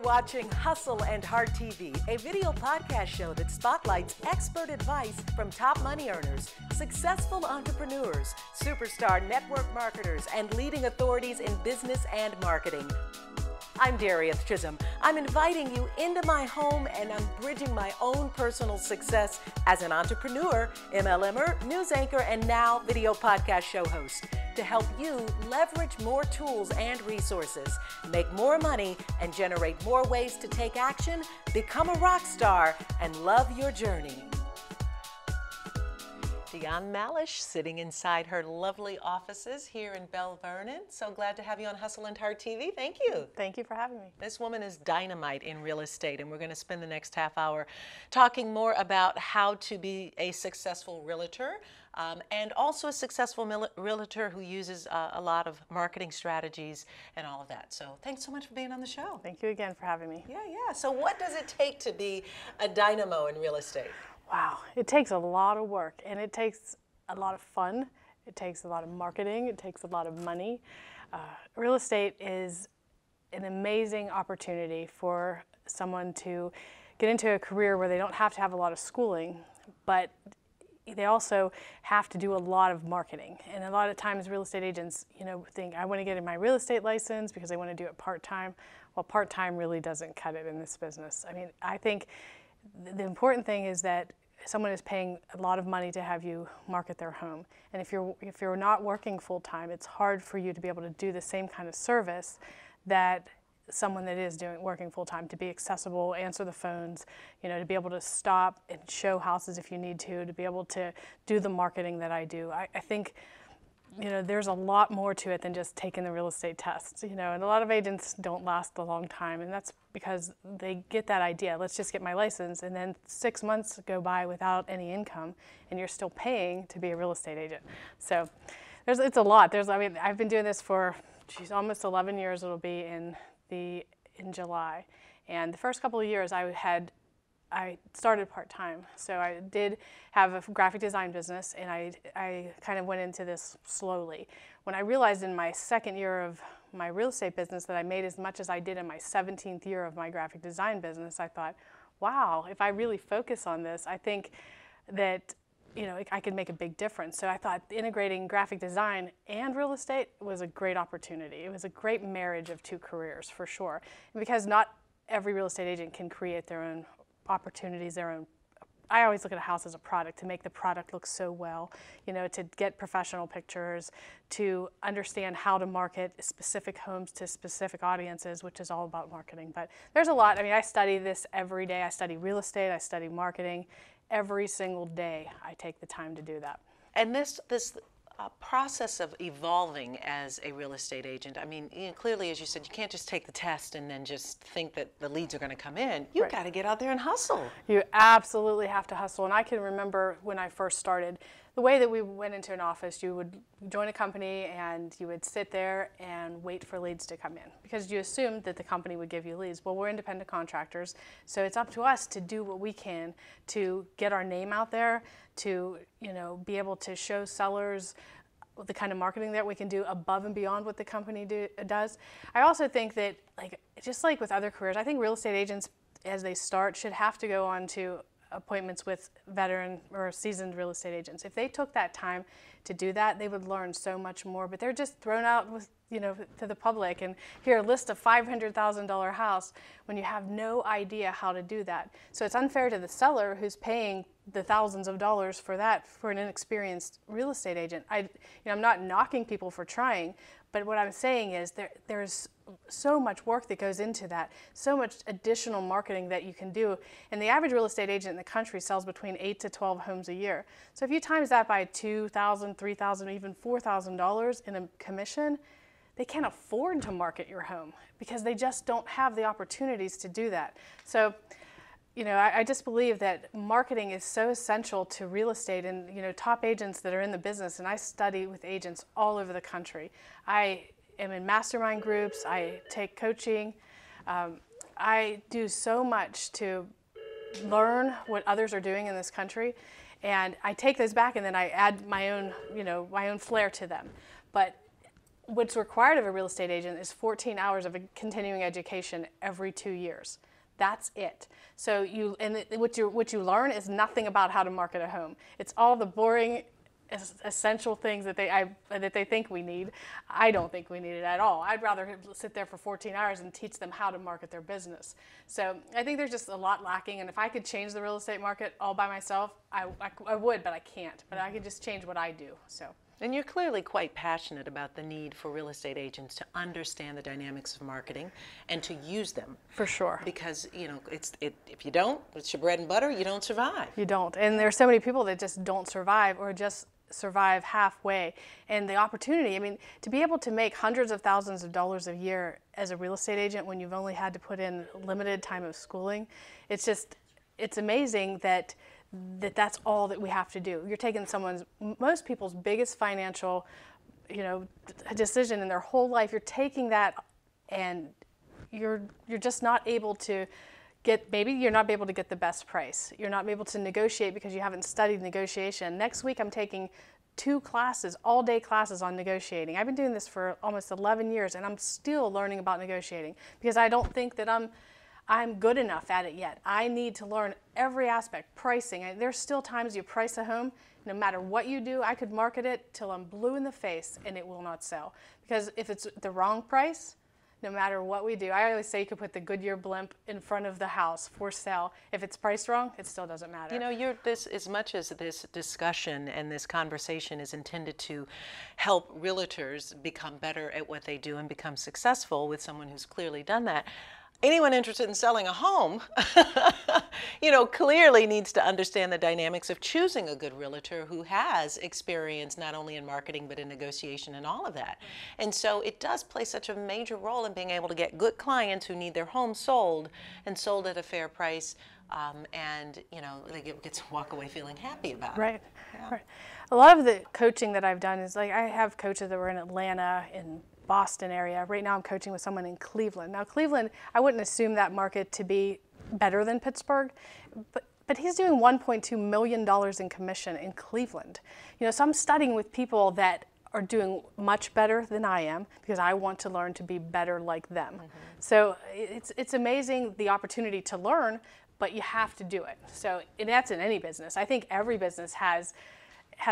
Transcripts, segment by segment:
watching Hustle and Heart TV, a video podcast show that spotlights expert advice from top money earners, successful entrepreneurs, superstar network marketers, and leading authorities in business and marketing. I'm Darieth Chisolm. I'm inviting you into my home and I'm bridging my own personal success as an entrepreneur, MLMer, news anchor, and now video podcast show host to help you leverage more tools and resources, make more money, and generate more ways to take action, become a rock star, and love your journey. Dionne Malush sitting inside her lovely offices here in Belle Vernon. So glad to have you on Hustle and Heart TV. Thank you. Thank you for having me. This woman is dynamite in real estate, and we're going to spend the next half hour talking more about how to be a successful realtor and also a successful realtor who uses a lot of marketing strategies and all of that. So thanks so much for being on the show. Thank you again for having me. Yeah. So what does it take to be a dynamo in real estate? Wow, it takes a lot of work and it takes a lot of fun. It takes a lot of marketing. It takes a lot of money. Real estate is an amazing opportunity for someone to get into a career where they don't have to have a lot of schooling, but they also have to do a lot of marketing. And a lot of times real estate agents, think I want to get my real estate license because they want to do it part-time. Well, part-time really doesn't cut it in this business. I mean, I think the important thing is that someone is paying a lot of money to have you market their home. And if you're not working full-time, it's hard for you to be able to do the same kind of service that someone that is working full-time, to be accessible, answer the phones, to be able to stop and show houses if you need to be able to do the marketing that I do. I think there's a lot more to it than just taking the real estate test, and a lot of agents don't last a long time, and that's because they get that idea, let's just get my license, and then 6 months go by without any income, and you're still paying to be a real estate agent. So it's a lot. I've been doing this for, almost 11 years it'll be in July, and the first couple of years I started part-time, so I did have a graphic design business, and I kind of went into this slowly. When I realized in my second year of my real estate business that I made as much as I did in my 17th year of my graphic design business, I thought, wow, if I really focus on this, I think that I could make a big difference. So I thought integrating graphic design and real estate was a great opportunity. It was a great marriage of two careers, for sure. And because not every real estate agent can create their own opportunities, I always look at a house as a product, to make the product look so well, to get professional pictures, to understand how to market specific homes to specific audiences, which is all about marketing. But there's a lot. I study this every day. I study real estate, I study marketing. Every single day I take the time to do that. And this process of evolving as a real estate agent, clearly, as you said, you can't just take the test and then just think that the leads are going to come in. You've got to get out there and hustle. You absolutely have to hustle. And I can remember when I first started, the way that we went into an office, you would join a company and you would sit there and wait for leads to come in because you assumed that the company would give you leads. Well, we're independent contractors, so it's up to us to do what we can to get our name out there, to be able to show sellers the kind of marketing that we can do above and beyond what the company does. I also think that, just like with other careers, I think real estate agents, as they start, should have to go on to appointments with veteran or seasoned real estate agents. If they took that time to do that, they would learn so much more. But they're just thrown out with, to the public and here, list a $500,000 house when you have no idea how to do that. So it's unfair to the seller who's paying the thousands of dollars for that for an inexperienced real estate agent. I'm not knocking people for trying, but what I'm saying is there's so much work that goes into that, so much additional marketing that you can do. And the average real estate agent in the country sells between 8 to 12 homes a year. So if you times that by $2,000, $3,000, even $4,000 in a commission, they can't afford to market your home because they just don't have the opportunities to do that. So, I just believe that marketing is so essential to real estate, and, top agents that are in the business, and I study with agents all over the country. I am in mastermind groups, I take coaching. I do so much to learn what others are doing in this country, and I take those back and then I add my own, my own flair to them. But what's required of a real estate agent is 14 hours of a continuing education every 2 years. That's it. So what you learn is nothing about how to market a home. It's all the boring, essential things that they think we need. I don't think we need it at all. I'd rather sit there for 14 hours and teach them how to market their business. So I think there's just a lot lacking, and if I could change the real estate market all by myself, I would, but I can't. But I could just change what I do. So. And you're clearly quite passionate about the need for real estate agents to understand the dynamics of marketing and to use them. For sure. Because, if you don't, it's your bread and butter, you don't survive. You don't. And there's so many people that just don't survive or just survive halfway. And the opportunity, I mean, to be able to make hundreds of thousands of dollars a year as a real estate agent when you've only had to put in limited time of schooling, it's amazing that's all that we have to do. You're taking most people's biggest financial, decision in their whole life. You're taking that, and you're just not able to maybe you're not able to get the best price. You're not able to negotiate because you haven't studied negotiation. Next week I'm taking 2 classes, all-day classes on negotiating. I've been doing this for almost 11 years, and I'm still learning about negotiating because I don't think that I'm good enough at it yet. I need to learn every aspect. Pricing. There's still times you price a home, no matter what you do, I could market it till I'm blue in the face and it will not sell. Because if it's the wrong price, no matter what we do, I always say you could put the Goodyear blimp in front of the house for sale. If it's priced wrong, it still doesn't matter. As much as this discussion and this conversation is intended to help realtors become better at what they do and become successful with someone who's clearly done that, anyone interested in selling a home, clearly needs to understand the dynamics of choosing a good realtor who has experience not only in marketing but in negotiation and all of that. And so it does play such a major role in being able to get good clients who need their home sold and sold at a fair price, and they get to walk away feeling happy about it. Right. A lot of the coaching that I've done is I have coaches that were in Atlanta, in Boston area. Right now I'm coaching with someone in Cleveland. Now Cleveland, I wouldn't assume that market to be better than Pittsburgh, but he's doing $1.2 million in commission in Cleveland. So I'm studying with people that are doing much better than I am because I want to learn to be better like them. Mm-hmm. So it's amazing the opportunity to learn, but you have to do it. So that's in any business. I think every business has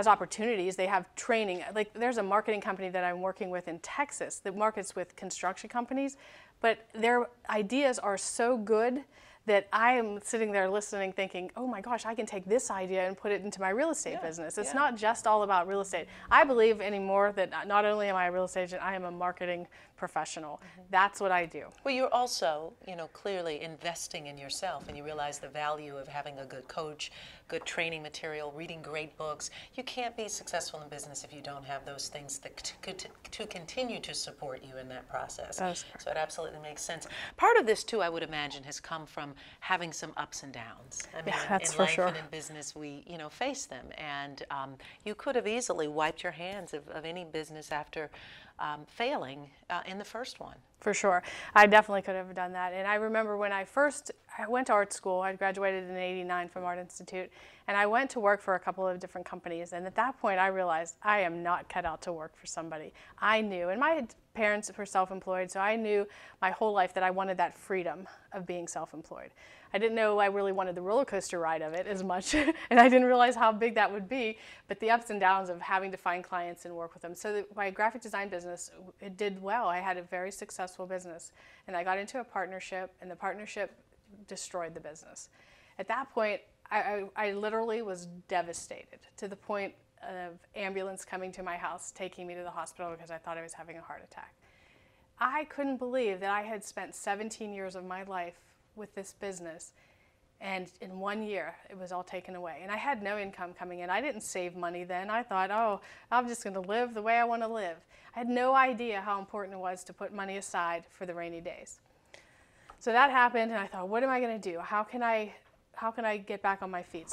opportunities. They have training. Like there's a marketing company that I'm working with in Texas that markets with construction companies, but their ideas are so good that I am sitting there listening thinking, oh my gosh, I can take this idea and put it into my real estate business. It's not just all about real estate. I believe anymore that not only am I a real estate agent, I am a marketing professional. Mm-hmm. That's what I do. Well, you're also, clearly investing in yourself, and you realize the value of having a good coach, good training material, reading great books. You can't be successful in business if you don't have those things that to continue to support you in that process. So it absolutely makes sense. Part of this, too, I would imagine, has come from having some ups and downs. I mean, that's in for life sure. and in business, we, face them. And you could have easily wiped your hands of any business after failing in the first one. For sure. I definitely could have done that. And I remember when I went to art school, I graduated in '89 from Art Institute, and I went to work for a couple of different companies. And at that point, I realized I am not cut out to work for somebody. I knew, and my parents were self-employed, so I knew my whole life that I wanted that freedom of being self-employed. I didn't know I really wanted the roller coaster ride of it as much, and I didn't realize how big that would be, but the ups and downs of having to find clients and work with them. So my graphic design business, it did well. I had a very successful business, and I got into a partnership, and the partnership destroyed the business. At that point, I literally was devastated to the point of ambulance coming to my house, taking me to the hospital because I thought I was having a heart attack. I couldn't believe that I had spent 17 years of my life with this business, and in 1 year it was all taken away, and I had no income coming in. I didn't save money then. I thought, oh, I'm just going to live the way I want to live. I had no idea how important it was to put money aside for the rainy days. So that happened, and I thought, what am I going to do? How can I get back on my feet?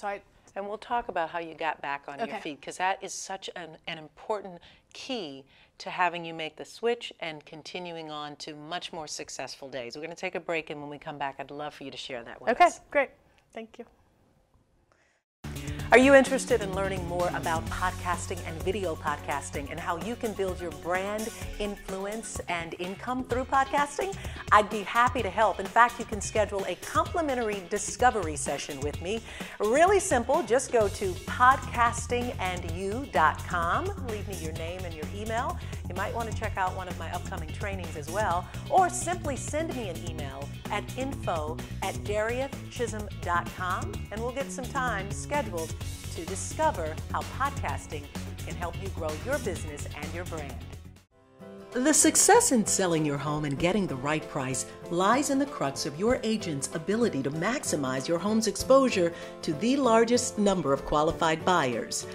And we'll talk about how you got back on your feet, because that is such an important key to having you make the switch and continuing on to much more successful days. We're going to take a break, and when we come back, I'd love for you to share that with us. Okay, great. Thank you. Are you interested in learning more about podcasting and video podcasting and how you can build your brand, influence, and income through podcasting? I'd be happy to help. In fact, you can schedule a complimentary discovery session with me. Really simple. Just go to podcastingandyou.com. Leave me your name and your email. You might want to check out one of my upcoming trainings as well, or simply send me an email at info@dariethchisolm.com, and we'll get some time scheduled to discover how podcasting can help you grow your business and your brand. The success in selling your home and getting the right price lies in the crux of your agent's ability to maximize your home's exposure to the largest number of qualified buyers.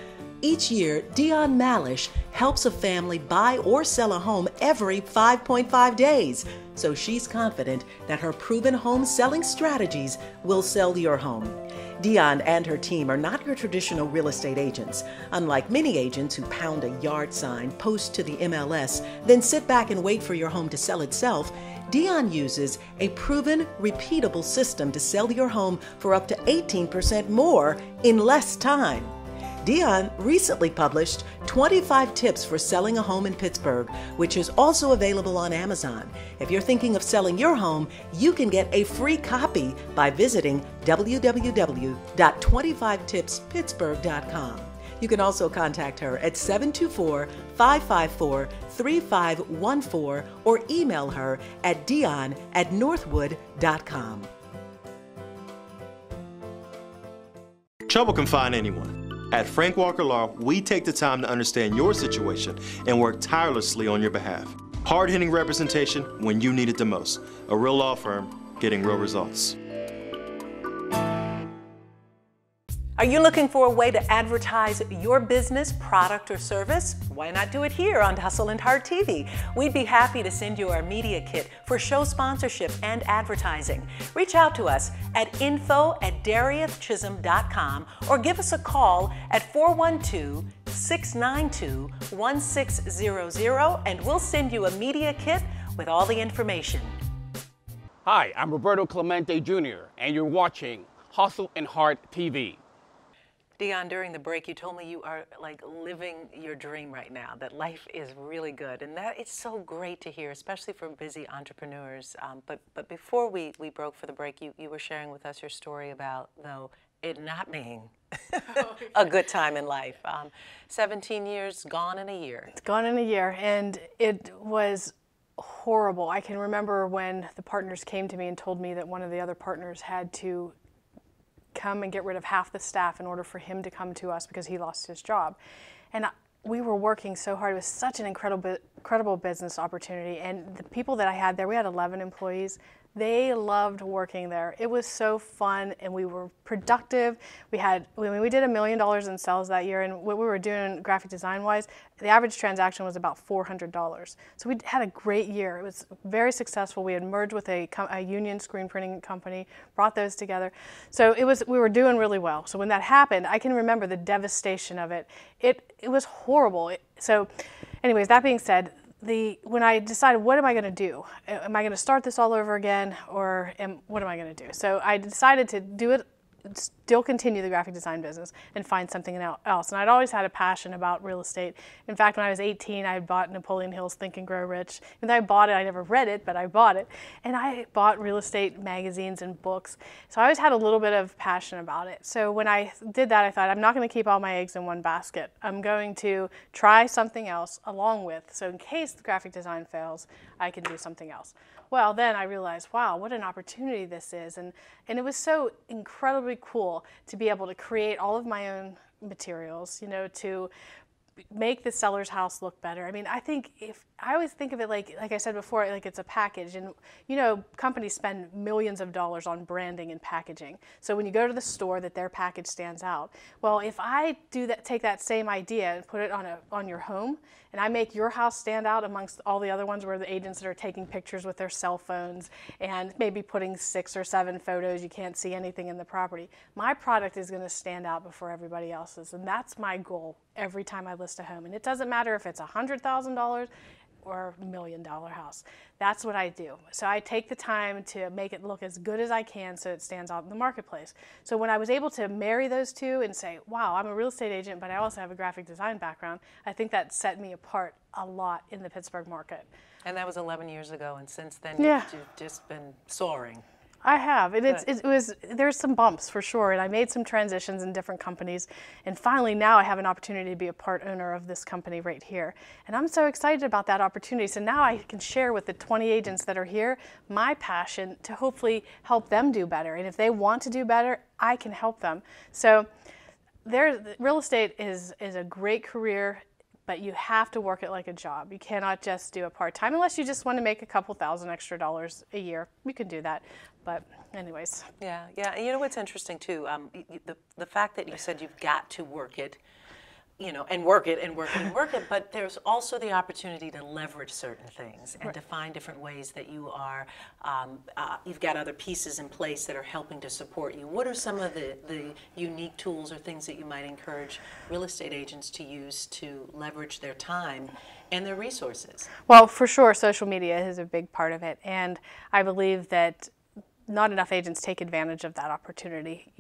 Each year, Dionne Malush helps a family buy or sell a home every 5.5 days, so she's confident that her proven home selling strategies will sell your home. Dionne and her team are not your traditional real estate agents. Unlike many agents who pound a yard sign, post to the MLS, then sit back and wait for your home to sell itself, Dionne uses a proven, repeatable system to sell your home for up to 18% more in less time. Dionne recently published 25 tips for selling a home in Pittsburgh, which is also available on Amazon. If you're thinking of selling your home, you can get a free copy by visiting www.25tipspittsburgh.com. You can also contact her at 724-554-3514 or email her at dionne@northwood.com. Trouble can find anyone. At Frank Walker Law, we take the time to understand your situation and work tirelessly on your behalf. Hard-hitting representation when you need it the most. A real law firm getting real results. Are you looking for a way to advertise your business, product, or service? Why not do it here on Hustle and Heart TV? We'd be happy to send you our media kit for show sponsorship and advertising. Reach out to us at info@dariethchisolm.com or give us a call at 412-692-1600 and we'll send you a media kit with all the information. Hi, I'm Roberto Clemente Jr. and you're watching Hustle and Heart TV. Dionne, during the break, you told me you are like living your dream right now, that life is really good. And that is so great to hear, especially for busy entrepreneurs. But before we broke for the break, you were sharing with us your story about, though, it not being a good time in life. 17 years gone in a year. It's gone in a year, and it was horrible. I can remember when the partners came to me and told me that one of the other partners had to come and get rid of half the staff in order for him to come to us because he lost his job. And we were working so hard. It was such an incredible business opportunity. And the people that I had there, we had 11 employees. They loved working there. It was so fun, and we were productive. We did $1 million in sales that year, and what we were doing graphic design-wise, the average transaction was about $400. So we had a great year. It was very successful. We had merged with a union screen printing company, brought those together. So we were doing really well. So when that happened, I can remember the devastation of it. It was horrible. So anyways, that being said, when I decided, what am I going to do? Am I going to start this all over again, or what am I going to do? So I decided to do it, still continue the graphic design business and find something else. And I'd always had a passion about real estate. In fact, when I was 18, I bought Napoleon Hill's Think and Grow Rich. When I bought it, I never read it, but I bought it. And I bought real estate magazines and books. So I always had a little bit of passion about it. So when I did that, I thought, I'm not going to keep all my eggs in one basket. I'm going to try something else along with, so in case the graphic design fails, I can do something else. Well, then I realized, wow, what an opportunity this is. And it was so incredibly cool to be able to create all of my own materials, to make the seller's house look better. I mean, I always think of it like I said before, like it's a package. And, companies spend millions of dollars on branding and packaging. So when you go to the store, that their package stands out. Well, if I take that same idea and put it on your home, and I make your house stand out amongst all the other ones where the agents that are taking pictures with their cell phones and maybe putting 6 or 7 photos, you can't see anything in the property. My product is going to stand out before everybody else's, and that's my goal every time I list a home. And it doesn't matter if it's $100,000, or $1 million house. That's what I do. So I take the time to make it look as good as I can so it stands out in the marketplace. So when I was able to marry those two and say, wow, I'm a real estate agent, but I also have a graphic design background, I think that set me apart a lot in the Pittsburgh market. And that was 11 years ago, and since then Yeah. you've just been soaring. I have, and there's some bumps for sure, and I made some transitions in different companies, and finally now I have an opportunity to be a part owner of this company right here, and I'm so excited about that opportunity. So now I can share with the 20 agents that are here my passion to hopefully help them do better, and if they want to do better, I can help them. So real estate is a great career, but you have to work it like a job. You cannot just do it part-time unless you just want to make a couple $1,000 extra a year. You can do that, but anyways. Yeah, yeah. And you know what's interesting too? The fact that you said you've got to work it, and work it and work it and work it, but there's also the opportunity to leverage certain things and to find different ways that you are, you've got other pieces in place that are helping to support you. What are some of the unique tools or things that you might encourage real estate agents to use to leverage their time and their resources? Well, for sure, social media is a big part of it, and I believe that not enough agents take advantage of that opportunity.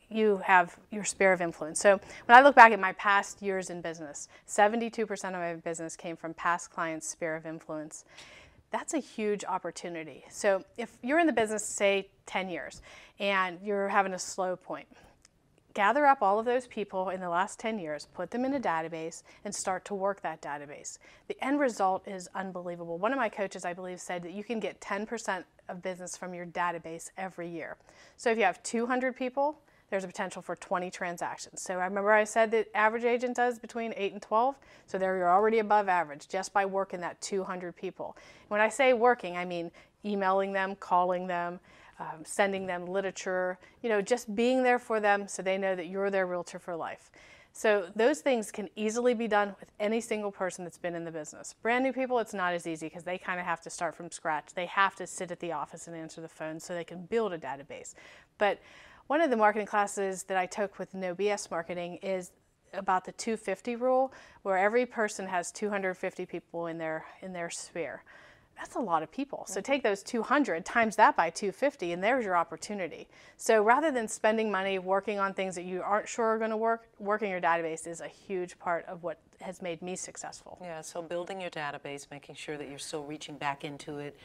You have your sphere of influence. So when I look back at my past years in business, 72% of my business came from past clients' sphere of influence. That's a huge opportunity. So if you're in the business, say 10 years, and you're having a slow point, gather up all of those people in the last 10 years, put them in a database, and start to work that database. The end result is unbelievable. One of my coaches, I believe, said that you can get 10% of business from your database every year. So if you have 200 people, there's a potential for 20 transactions. So I remember I said that average agent does between 8 and 12, so there you're already above average just by working that 200 people. When I say working, I mean emailing them, calling them, sending them literature, just being there for them so they know that you're their realtor for life. So those things can easily be done with any single person that's been in the business. Brand new people, it's not as easy because they kind of have to start from scratch. They have to sit at the office and answer the phone so they can build a database. But one of the marketing classes that I took with No BS Marketing is about the 250 rule, where every person has 250 people in their sphere. That's a lot of people. So take those 200, times that by 250, and there's your opportunity. So rather than spending money working on things that you aren't sure are going to work, working your database is a huge part of what has made me successful. Yeah, so building your database, making sure that you're still reaching back into it,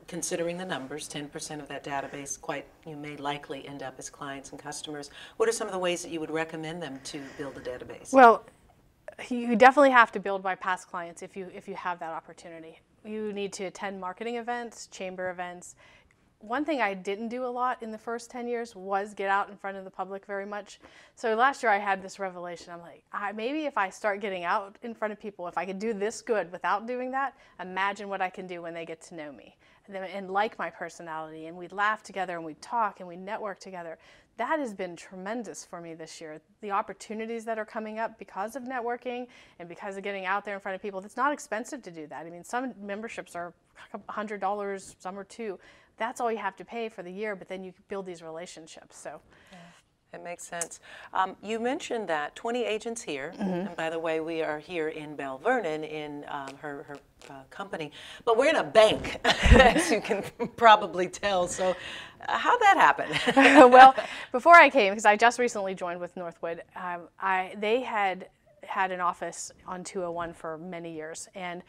considering the numbers, 10% of that database you may likely end up as clients and customers. What are some of the ways that you would recommend them to build a database? Well, you definitely have to build by past clients if you have that opportunity. You need to attend marketing events, chamber events. One thing I didn't do a lot in the first 10 years was get out in front of the public very much. So last year I had this revelation. I'm like, maybe if I start getting out in front of people, if I could do this good without doing that, imagine what I can do when they get to know me and like my personality, and we laugh together and we talk and we network together. That has been tremendous for me this year. The opportunities that are coming up because of networking and because of getting out there in front of people. It's not expensive to do that. I mean, some memberships are $100, some are $2. That's all you have to pay for the year, but then you build these relationships. So. Yeah. It makes sense. You mentioned that 20 agents here, and by the way, we are here in Belle Vernon in her company, but we're in a bank, as you can probably tell. So how'd that happen? Well, before I came, because I just recently joined with Northwood, they had an office on 201 for many years, and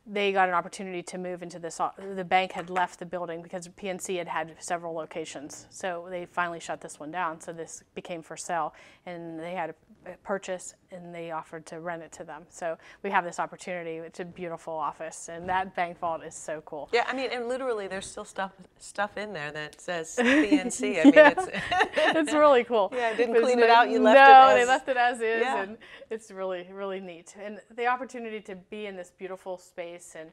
they got an opportunity to move into this. The bank had left the building because PNC had several locations. So they finally shut this one down. So this became for sale, and they had a purchase, and they offered to rent it to them. So we have this opportunity. It's a beautiful office, and that bank vault is so cool. Yeah, I mean, and literally there's still stuff in there that says PNC. I mean, it's really cool. Yeah, didn't clean it out. You left it as. No, they left it as is, yeah. And it's really, really neat. And the opportunity to be in this beautiful space, and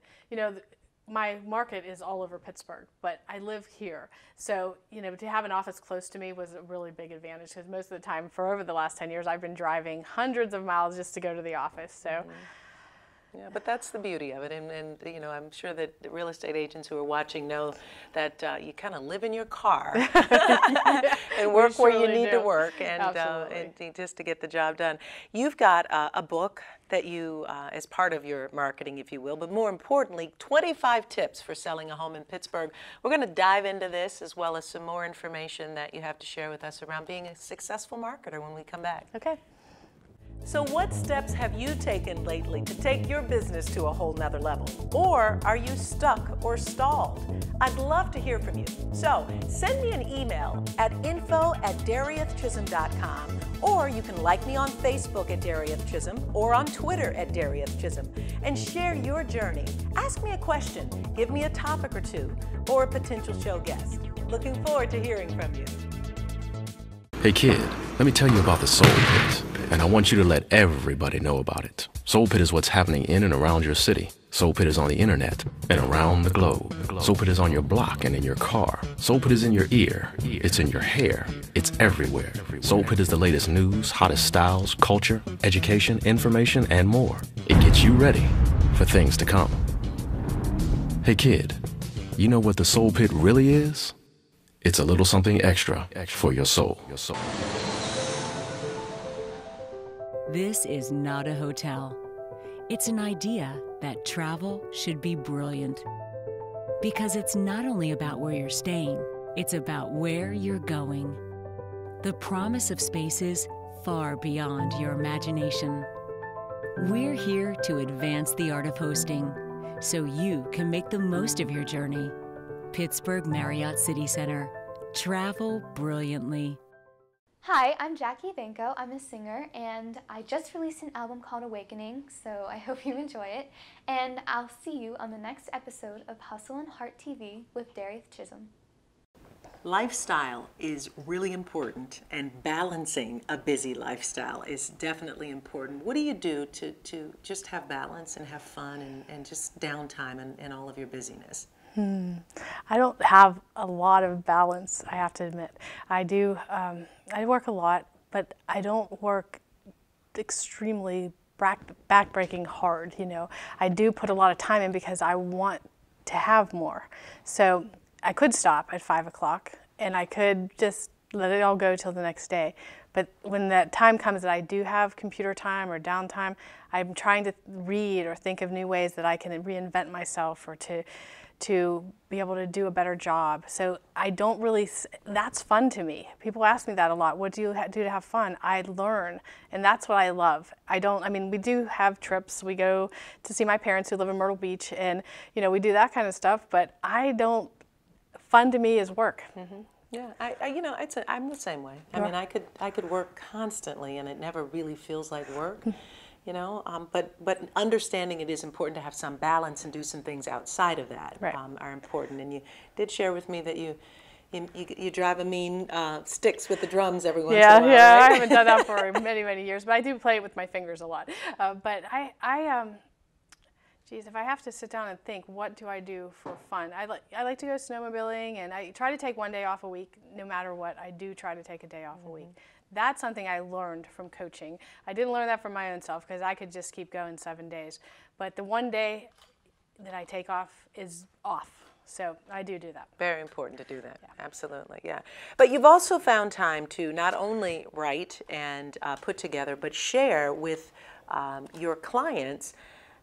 my market is all over Pittsburgh, but I live here. So, to have an office close to me was a really big advantage, because most of the time, for over the last 10 years, I've been driving hundreds of miles just to go to the office. So, Yeah, but that's the beauty of it, and you know, I'm sure that the real estate agents who are watching know that you kind of live in your car and work where you need to work, and just to get the job done. You've got a book that you, as part of your marketing, if you will, but more importantly, 25 tips for selling a home in Pittsburgh. We're going to dive into this as well as some more information that you have to share with us around being a successful marketer when we come back. Okay. So what steps have you taken lately to take your business to a whole nother level? Or are you stuck or stalled? I'd love to hear from you. So send me an email at info@dariethchisholm.com, or you can like me on Facebook at Darieth Chisolm or on Twitter at Darieth Chisolm and share your journey. Ask me a question, give me a topic or two, or a potential show guest. Looking forward to hearing from you. Hey kid, let me tell you about the Soul Pit, and I want you to let everybody know about it. Soul Pit is what's happening in and around your city. Soul Pit is on the internet and around the globe. Soul Pit is on your block and in your car. Soul Pit is in your ear. It's in your hair. It's everywhere. Soul Pit is the latest news, hottest styles, culture, education, information, and more. It gets you ready for things to come. Hey kid, you know what the Soul Pit really is? It's a little something extra for your soul. This is not a hotel. It's an idea that travel should be brilliant. Because it's not only about where you're staying, it's about where you're going. The promise of spaces far beyond your imagination. We're here to advance the art of hosting so you can make the most of your journey. Pittsburgh Marriott City Center. Travel brilliantly. Hi, I'm Jackie Banco. I'm a singer, and I just released an album called Awakening, so I hope you enjoy it. And I'll see you on the next episode of Hustle and Heart TV with Darieth Chisolm. Lifestyle is really important, and balancing a busy lifestyle is definitely important. What do you do to just have balance and have fun and just downtime in all of your busyness? I don't have a lot of balance, I have to admit. I do, I work a lot, but I don't work extremely backbreaking hard, you know. I do put a lot of time in because I want to have more. So I could stop at 5 o'clock and I could just let it all go till the next day. But when that time comes that I do have computer time or downtime, I'm trying to read or think of new ways that I can reinvent myself or to be able to do a better job. So I don't really, that's fun to me. People ask me that a lot. What do you do to have fun? I learn, and that's what I love. I mean, we do have trips. We go to see my parents who live in Myrtle Beach, and you know, we do that kind of stuff, but fun to me is work. Mm-hmm. Yeah, I'm the same way. I mean, I could work constantly, and it never really feels like work. You know, but understanding it is important to have some balance and do some things outside of that are important. And you did share with me that you drive a mean sticks with the drums every once in a while. Yeah, right? I haven't done that for many, many years, but I do play it with my fingers a lot. But geez, if I have to sit down and think, what do I do for fun? I like to go snowmobiling, and I try to take one day off a week, no matter what. I do try to take a day off a week. That's something I learned from coaching. I didn't learn that from my own self because I could just keep going 7 days. But the one day that I take off is off. So I do that. Very important to do that. Yeah. Absolutely, yeah. But you've also found time to not only write and put together, but share with your clients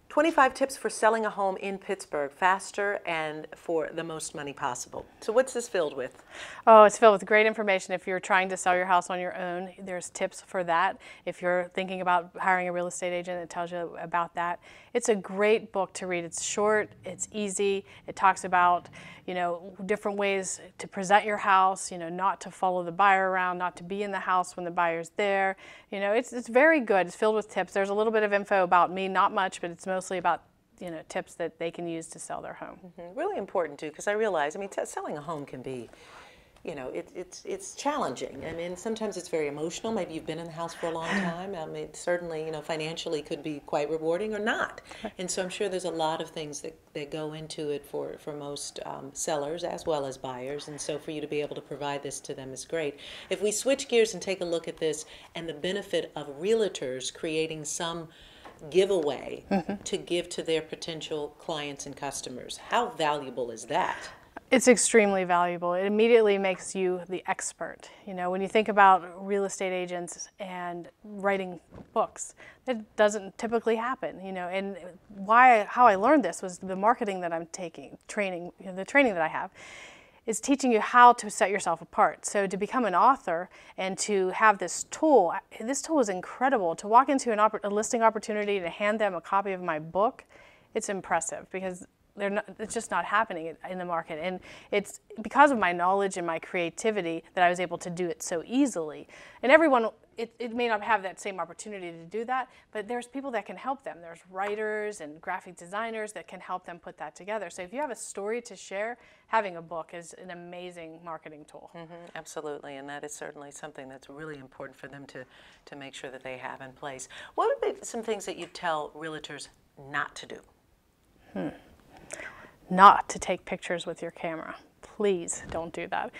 25 tips for selling a home in Pittsburgh faster and for the most money possible. So what's this filled with? Oh, it's filled with great information. If you're trying to sell your house on your own, there's tips for that. If you're thinking about hiring a real estate agent, it tells you about that. It's a great book to read. It's short, it's easy. It talks about, you know, different ways to present your house, you know, not to follow the buyer around, not to be in the house when the buyer's there. You know, it's very good. It's filled with tips. There's a little bit of info about me, not much, but it's mostly about, you know, tips that they can use to sell their home. Mm-hmm. Really important too, because I realize, I mean, selling a home can be, you know, it's challenging. I mean, sometimes it's very emotional. Maybe you've been in the house for a long time. I mean, certainly, you know, financially could be quite rewarding or not. And so I'm sure there's a lot of things that go into it for most sellers as well as buyers. And so for you to be able to provide this to them is great. If we switch gears and take a look at this and the benefit of realtors creating some giveaway to give to their potential clients and customers. How valuable is that? It's extremely valuable. It immediately makes you the expert. You know, when you think about real estate agents and writing books, that doesn't typically happen, you know, and how I learned this was the marketing that I'm taking, training, you know, the training that I have is teaching you how to set yourself apart. So to become an author and to have this tool is incredible. To walk into a listing opportunity to hand them a copy of my book, it's impressive because it's just not happening in the market. And it's because of my knowledge and my creativity that I was able to do it so easily. And everyone, it may not have that same opportunity to do that, but there's people that can help them. There's writers and graphic designers that can help them put that together. So if you have a story to share, having a book is an amazing marketing tool. Absolutely, and that is certainly something that's really important for them to make sure that they have in place. What would be some things that you tell realtors not to do? Not to take pictures with your camera. Please don't do that.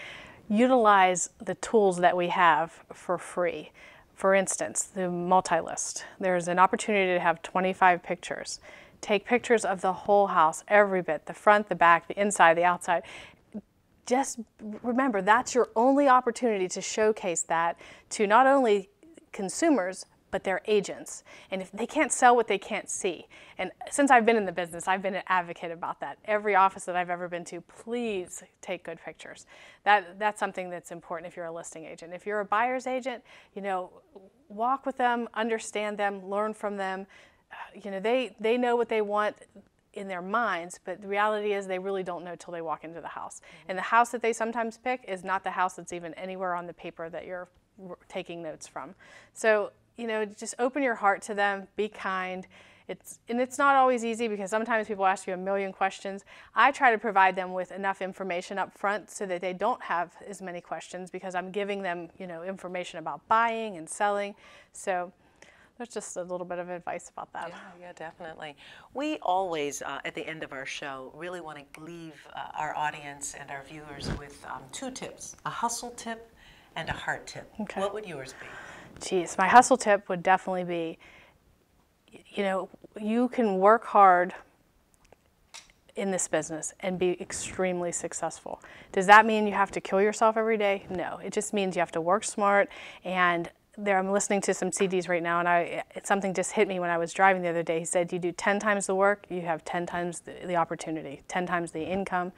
Utilize the tools that we have for free. For instance, the multi-list. There's an opportunity to have 25 pictures. Take pictures of the whole house, every bit, the front, the back, the inside, the outside. Just remember, that's your only opportunity to showcase that to not only consumers, but their agents. And if they can't sell what they can't see. And since I've been in the business, I've been an advocate about that. Every office that I've ever been to, please take good pictures. That's something that's important if you're a listing agent. If you're a buyer's agent, you know, walk with them, understand them, learn from them. You know, they know what they want in their minds, but the reality is they really don't know till they walk into the house. And the house that they sometimes pick is not the house that's even anywhere on the paper that you're taking notes from. So, you know, just open your heart to them, be kind. It's not always easy because sometimes people ask you a million questions. I try to provide them with enough information up front so that they don't have as many questions because I'm giving them, you know, information about buying and selling. So there's just a little bit of advice about that. Yeah, definitely. We always, at the end of our show, really want to leave our audience and our viewers with two tips, a hustle tip and a heart tip. Okay. What would yours be? Geez, my hustle tip would definitely be, you know, you can work hard in this business and be extremely successful. Does that mean you have to kill yourself every day? No, it just means you have to work smart. And I'm listening to some CDs right now, and something just hit me when I was driving the other day. He said, you do 10 times the work, you have 10 times the opportunity, 10 times the income,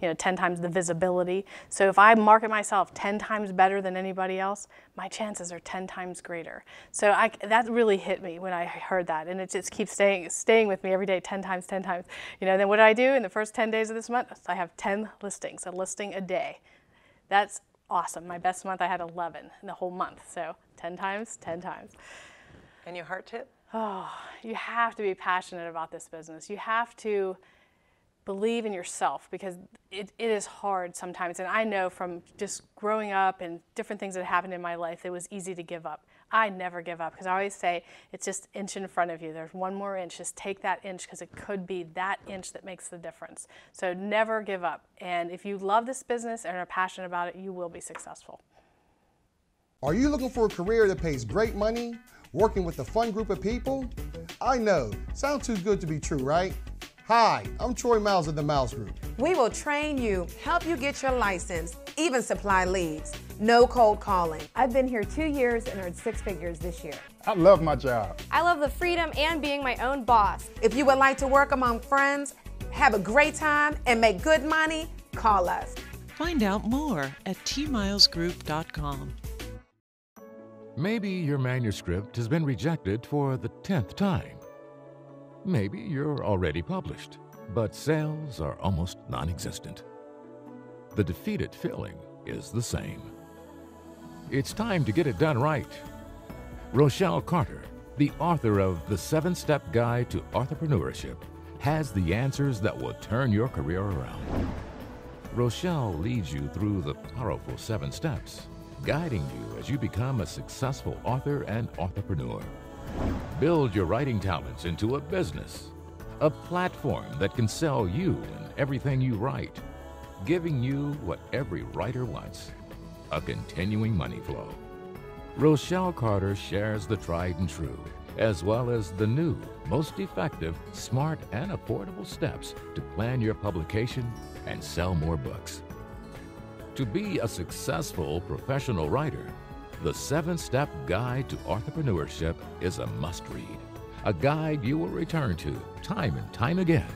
you know, 10 times the visibility. So if I market myself 10 times better than anybody else, my chances are 10 times greater. So that really hit me when I heard that, and it just keeps staying with me every day, 10 times, 10 times. You know, then what do I do in the first 10 days of this month? I have 10 listings, a listing a day. That's awesome. My best month, I had 11 in the whole month. So 10 times, 10 times. And your heart tip? Oh, you have to be passionate about this business. You have to believe in yourself because it is hard sometimes. And I know from just growing up and different things that happened in my life, it was easy to give up. I never give up because I always say it's just an inch in front of you. There's one more inch. Just take that inch because it could be that inch that makes the difference. So never give up. And if you love this business and are passionate about it, you will be successful. Are you looking for a career that pays great money, working with a fun group of people? I know, sounds too good to be true, right? Hi, I'm Troy Miles of the Miles Group. We will train you, help you get your license, even supply leads. No cold calling. I've been here 2 years and earned 6 figures this year. I love my job. I love the freedom and being my own boss. If you would like to work among friends, have a great time, and make good money, call us. Find out more at tmilesgroup.com. Maybe your manuscript has been rejected for the 10th time. Maybe you're already published, but sales are almost non-existent. The defeated feeling is the same. It's time to get it done right. Rochelle Carter, the author of The 7-Step Guide to Entrepreneurship, has the answers that will turn your career around. Rochelle leads you through the powerful 7 steps, guiding you as you become a successful author and entrepreneur. Build your writing talents into a business, a platform that can sell you and everything you write, giving you what every writer wants, a continuing money flow. Rochelle Carter shares the tried and true as well as the new, most effective, smart, and affordable steps to plan your publication and sell more books. To be a successful professional writer, the 7-Step Guide to Entrepreneurship is a must-read, a guide you will return to time and time again